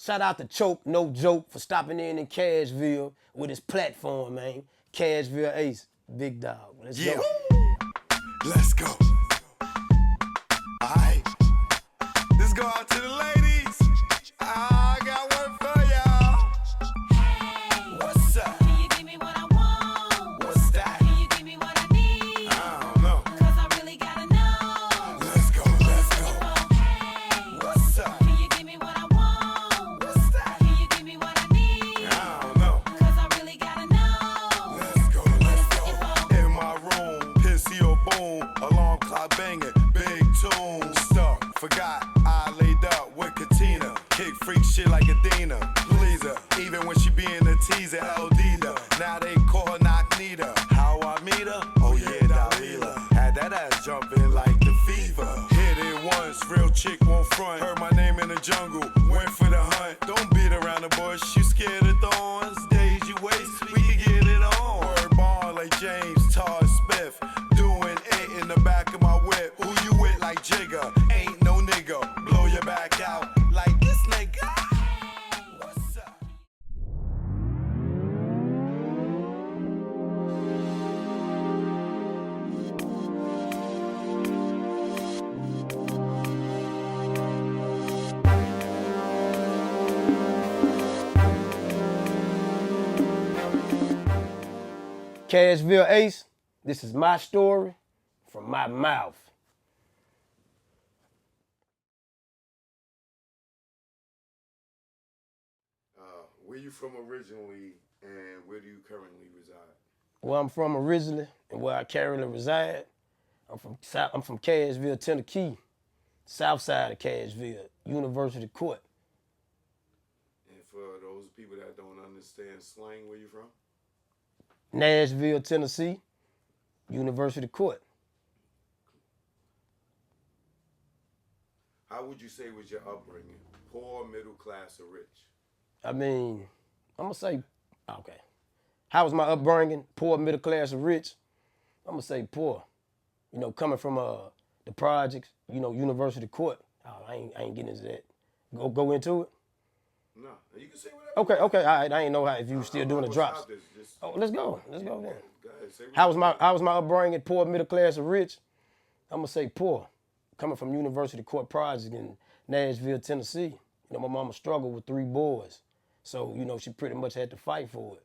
Shout out to Choke, no joke, for stopping in Cashville with his platform, man. Cashville Ace, big dog. Let's go. Let's go. Alright. This go out to the ladies. I got one for y'all. Hey, what's up? Can you give me what I want? What's that? Can you give me what I need? I don't know. Cause I really gotta know. Let's go, let's go. Hey, What's up? can you give me what I want? What's that? Can you give me what I need? I don't know. Cause I really gotta know. Let's go, let's go. In my room, pissy or boom, alarm clock banging, big tune. Stuck, forgot, I laid up with Katina. Kick freak shit like Adina. Please her, even when she being a teaser, Eldina. Now they call her Knock-Nita. How I meet her? Oh yeah, Dalila. Had that ass jumping like the fever. Hit it once, real chick won't front. Heard my name in the jungle, went for the hunt. Don't beat around the bush, you scared of thorns. Days you waste, we can get it on. Word ball like James Todd Smith. Doing it in the back of my whip. Who you with like Jigga? Ain't no nigga. Blow your back out like this nigga. What's up? Cashville Ace, this is my story from my mouth. Where you from originally and where do you currently reside? Where I'm from originally and where I currently reside, I'm from Cashville, Tennessee, south side of Cashville, University Court. And for those people that don't understand slang, where you from? Nashville, Tennessee, University Court. How would you say was your upbringing? Poor, middle class, or rich? I mean, I'm gonna say, okay. How was my upbringing? Poor, middle class, or rich? I'm gonna say poor. You know, coming from the projects, you know, University Court. Oh, I ain't getting into that. Go into it. No, you can say whatever. Okay, all right. I ain't know how if you still doing the drops. Oh, let's go then. Go ahead, say How was my upbringing? Poor, middle class, or rich? I'm gonna say poor. Coming from University Court Project in Nashville, Tennessee. You know, my mama struggled with 3 boys, so you know she pretty much had to fight for it.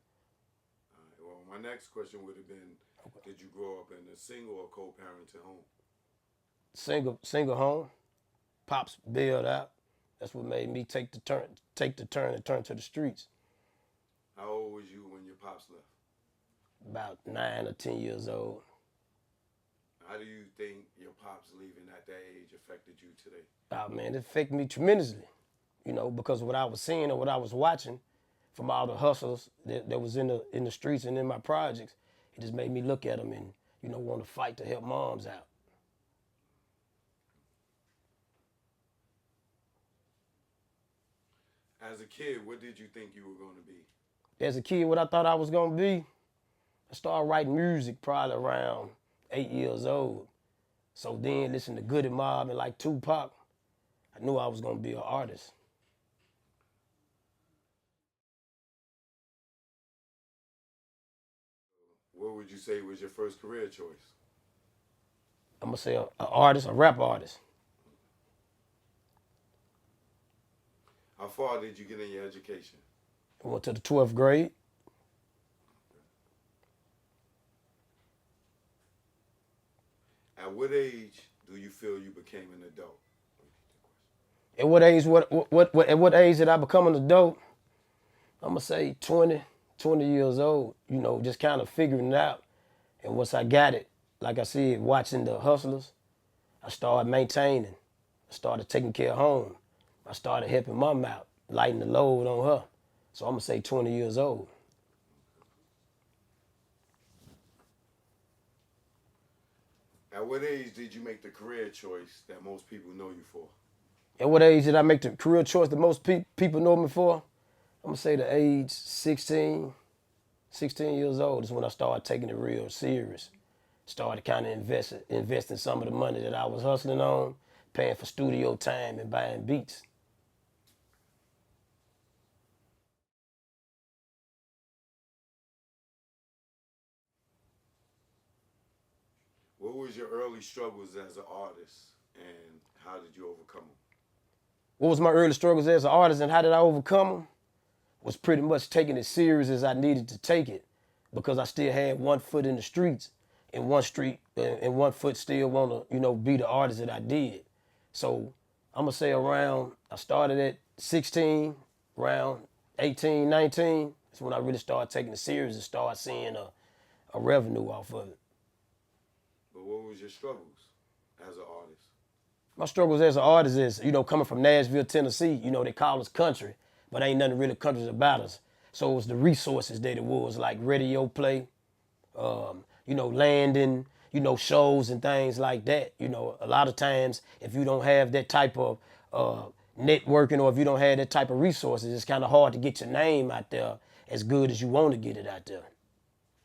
All right, well, my next question would have been, did you grow up in a single or co-parented home? Single home. Pops bailed out. That's what made me take the turn and turn to the streets. How old was you when your pops left? About 9 or 10 years old. How do you think your pops leaving at that age affected you today? Oh man, it affected me tremendously. You know, because of what I was seeing or what I was watching from all the hustlers that was in the streets and in my projects, it just made me look at them and, you know, want to fight to help moms out. As a kid, what did you think you were going to be? As a kid, what I thought I was gonna be, I started writing music probably around 8 years old. So then listening to Goody Mob and like Tupac, I knew I was gonna be an artist. What would you say was your first career choice? I'm gonna say an artist, a rap artist. How far did you get in your education? I went to the 12th grade. At what age do you feel you became an adult? At what age? At what age did I become an adult? I'm gonna say 20 years old. You know, just kind of figuring it out. And once I got it, like I said, watching the hustlers, I started maintaining. I started taking care of home. I started helping mom out, lighting the load on her. So I'm gonna say 20 years old. At what age did you make the career choice that most people know you for? At what age did I make the career choice that most people know me for? I'm gonna say the age 16 years old is when I started taking it real serious. Started kind of investing some of the money that I was hustling on, paying for studio time and buying beats. was your early struggles as an artist, and how did you overcome them? What was my early struggles as an artist and how did I overcome them? Was pretty much taking it serious as I needed to take it, because I still had one foot in the streets and one foot still want to, be the artist that I did. So I'm going to say I started at 16, around 18, 19. That's when I really started taking it serious and started seeing a revenue off of it. But what was your struggles as an artist? My struggles as an artist is, coming from Nashville, Tennessee, they call us country, but ain't nothing really country about us. So it was the resources that it was, like radio play, landing, shows and things like that. A lot of times, if you don't have that type of networking, or if you don't have that type of resources, it's kind of hard to get your name out there as good as you want to get it out there.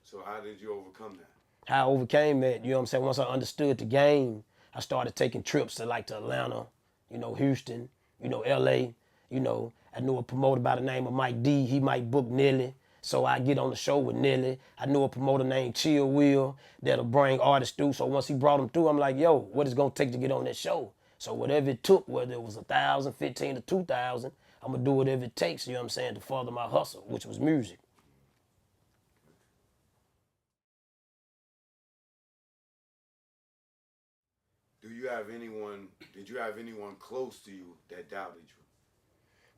So how did you overcome that? How I overcame that, once I understood the game, I started taking trips to Atlanta, Houston, LA, I knew a promoter by the name of Mike D. He might book Nelly. So I get on the show with Nelly. I knew a promoter named Chill Will that'll bring artists through. So once he brought them through, I'm like, yo, what is it gonna take to get on that show? So whatever it took, whether it was 1,000, 15 or 2,000, I'm gonna do whatever it takes, to further my hustle, which was music. Did you have anyone close to you that doubted you?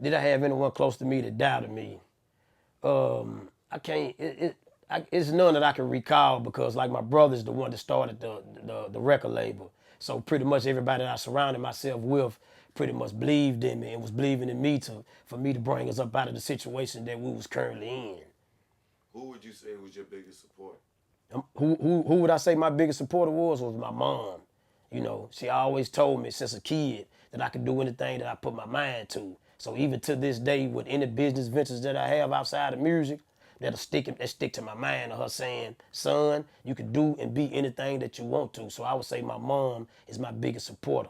Did I have anyone close to me that doubted me? I can't. It's none that I can recall, because my brother's the one that started the record label. So pretty much everybody that I surrounded myself with pretty much believed in me and was believing in me for me to bring us up out of the situation that we was currently in. Who would you say was your biggest supporter? Who would I say my biggest supporter was my mom. She always told me since a kid that I could do anything that I put my mind to. So even to this day, with any business ventures that I have outside of music, that stick to my mind, of her saying, son, you can do and be anything that you want to. So I would say my mom is my biggest supporter.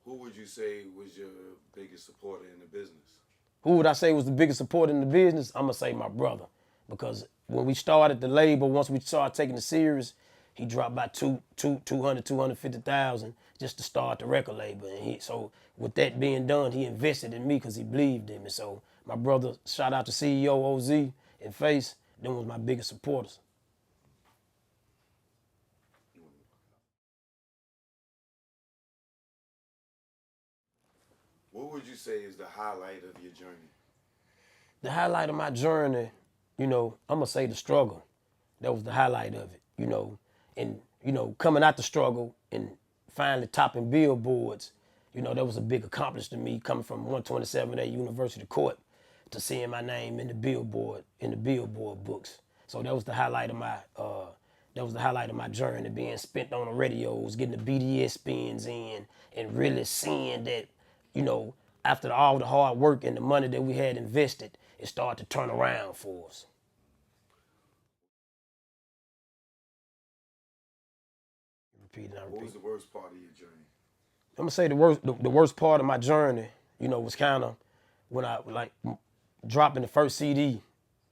Who would you say was your biggest supporter in the business? Who would I say was the biggest supporter in the business? I'm going to say my brother. Because when we started the label, once we started taking it serious, he dropped by 250,000 just to start the record label. And so with that being done, he invested in me because he believed in me. So my brother, shout out to CEO OZ and Face, them was my biggest supporters. What would you say is the highlight of your journey? The highlight of my journey, I'm going to say the struggle. That was the highlight of it, And, coming out the struggle and finally topping billboards, that was a big accomplishment to me, coming from 127A University Court to seeing my name in the billboard books. So that was the highlight of my journey, being spent on the radios, getting the BDS spins in, and really seeing that, after all the hard work and the money that we had invested, it started to turn around for us. What was the worst part of your journey? I'm gonna say the worst part of my journey, was kind of when I dropping the first CD,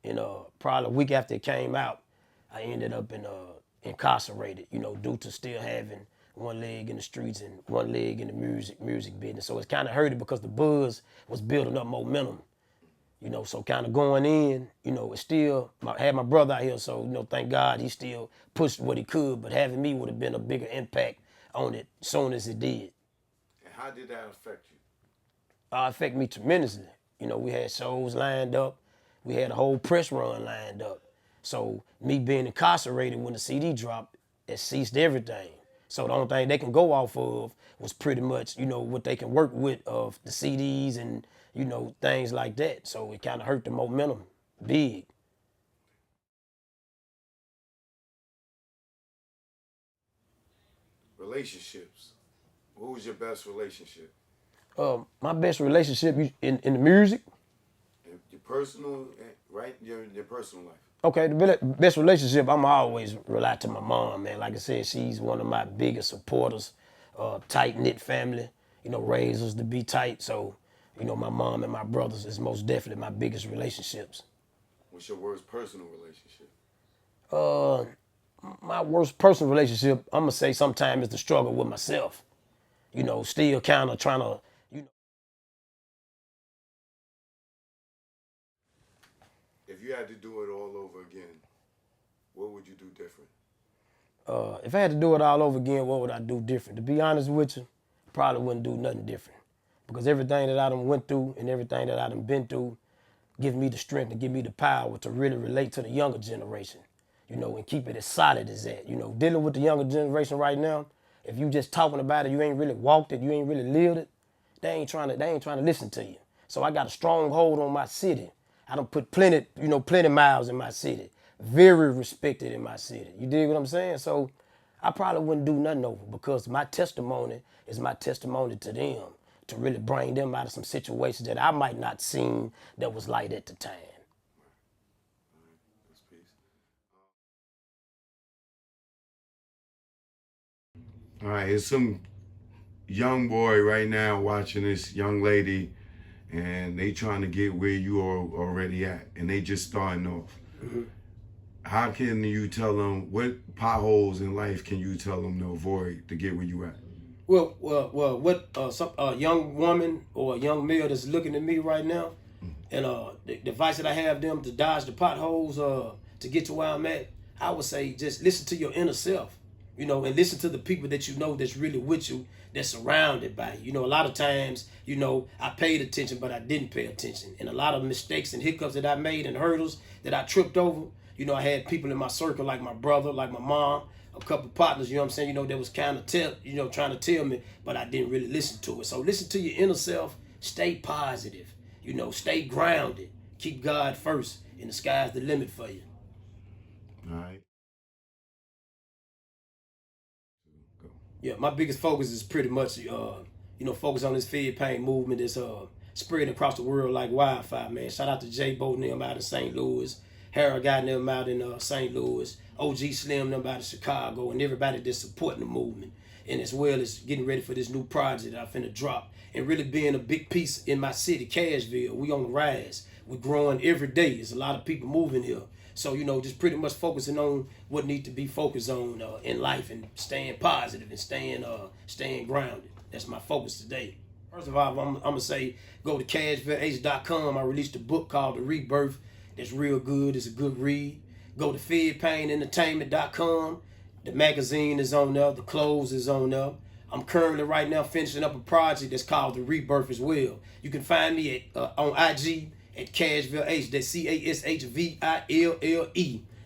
and probably a week after it came out, I ended up incarcerated, due to still having one leg in the streets and one leg in the music business. So it's kind of hurted because the buzz was building up momentum, so kind of going in, it's still, I had my brother out here, so, thank God he still pushed what he could, but having me would have been a bigger impact on it as soon as it did. And how did that affect you? Affect me tremendously. We had shows lined up. We had a whole press run lined up. So me being incarcerated when the CD dropped, it ceased everything. So the only thing they can go off of was pretty much, what they can work with of the CDs and, things like that. So it kind of hurt the momentum big. Relationships. What was your best relationship? My best relationship in the music. Your personal, right? Your personal life. Okay, the best relationship, I'm always rely to my mom, man. Like I said, she's one of my biggest supporters. Tight-knit family, raised us to be tight. So, my mom and my brothers is most definitely my biggest relationships. What's your worst personal relationship? My worst personal relationship, I'm gonna say sometimes is the struggle with myself. You know, still kind of trying to, you If you had to do it all over again, what would you do different? know, if I had to do it all over again, what would I do different? To be honest with you, probably wouldn't do nothing different. Because everything that I done went through and everything that I done been through give me the strength and give me the power to really relate to the younger generation, you know, and keep it as solid as that. You know, dealing with the younger generation right now, if you just talking about it, you ain't really walked it, you ain't really lived it, they ain't trying to listen to you. So I got a strong hold on my city. I done put plenty miles in my city. Very respected in my city. You dig what I'm saying? So I probably wouldn't do nothing over because my testimony is my testimony to them, to really bring them out of some situations that I might not seen that was light at the time. That's peace. All right, it's some young boy right now watching this young lady, and they trying to get where you are already at, and they just starting off. Mm-hmm. How can you tell them, what potholes in life can you tell them to avoid to get where you at? Well, what some young woman or a young male that's looking at me right now, and the advice that I have them to dodge the potholes, to get to where I'm at, I would say just listen to your inner self, you know, and listen to the people that you know that's really with you, that's surrounded by you. You know, a lot of times, you know, I paid attention, but I didn't pay attention, and a lot of mistakes and hiccups that I made and hurdles that I tripped over. You know, I had people in my circle like my brother, like my mom, a couple partners, you know what I'm saying, you know, that was kind of trying to tell me, but I didn't really listen to it. So listen to your inner self, stay positive, you know, stay grounded, keep God first, and the sky's the limit for you. All right. Go. Yeah, my biggest focus is pretty much, focus on this Fed Pain movement that's spreading across the world like wildfire, man. Shout out to J Bo and them out in St. Louis, Harold got them out in St. Louis, OG Slim them out in Chicago, and everybody that's supporting the movement, and as well as getting ready for this new project that I finna drop, and really being a big piece in my city, Cashville. We on the rise. We're growing every day. There's a lot of people moving here. So, you know, just pretty much focusing on what needs to be focused on in life and staying positive and staying grounded. That's my focus today. First of all, I'm going to say go to cashvilleace.com. I released a book called The Rebirth. That's real good. It's a good read. Go to fedpainentertainment.com. The magazine is on there. The clothes is on there. I'm currently right now finishing up a project that's called The Rebirth as well. You can find me on IG at Cashville Ace. That's CASHVILLE.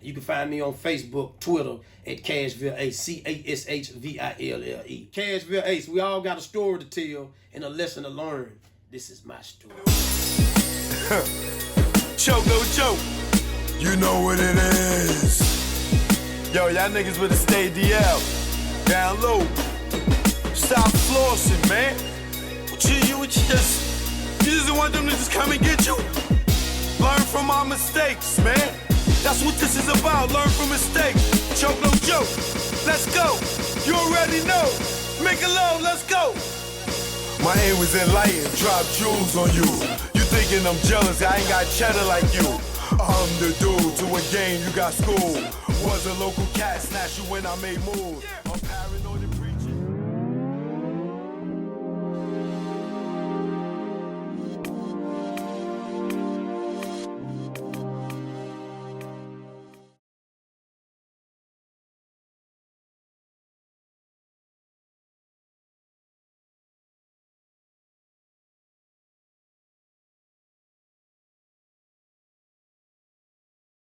You can find me on Facebook, Twitter at Cashville Ace. CASHVILLE. Cashville Ace. We all got a story to tell and a lesson to learn. This is my story. Choco choke. You know what it is. Yo, y'all niggas better stay DL. Down low. Stop flossing, man. You just want them to just come and get you. Learn from our mistakes, man. That's what this is about. Learn from mistakes. Choke no joke. Let's go. You already know. Make it low. Let's go. My aim was enlightened. Drop jewels on you. You thinking I'm jealous? I ain't got cheddar like you. I'm the dude to a game. You got school. Was a local cat. Snatch you when I made moves. I'm paranoid.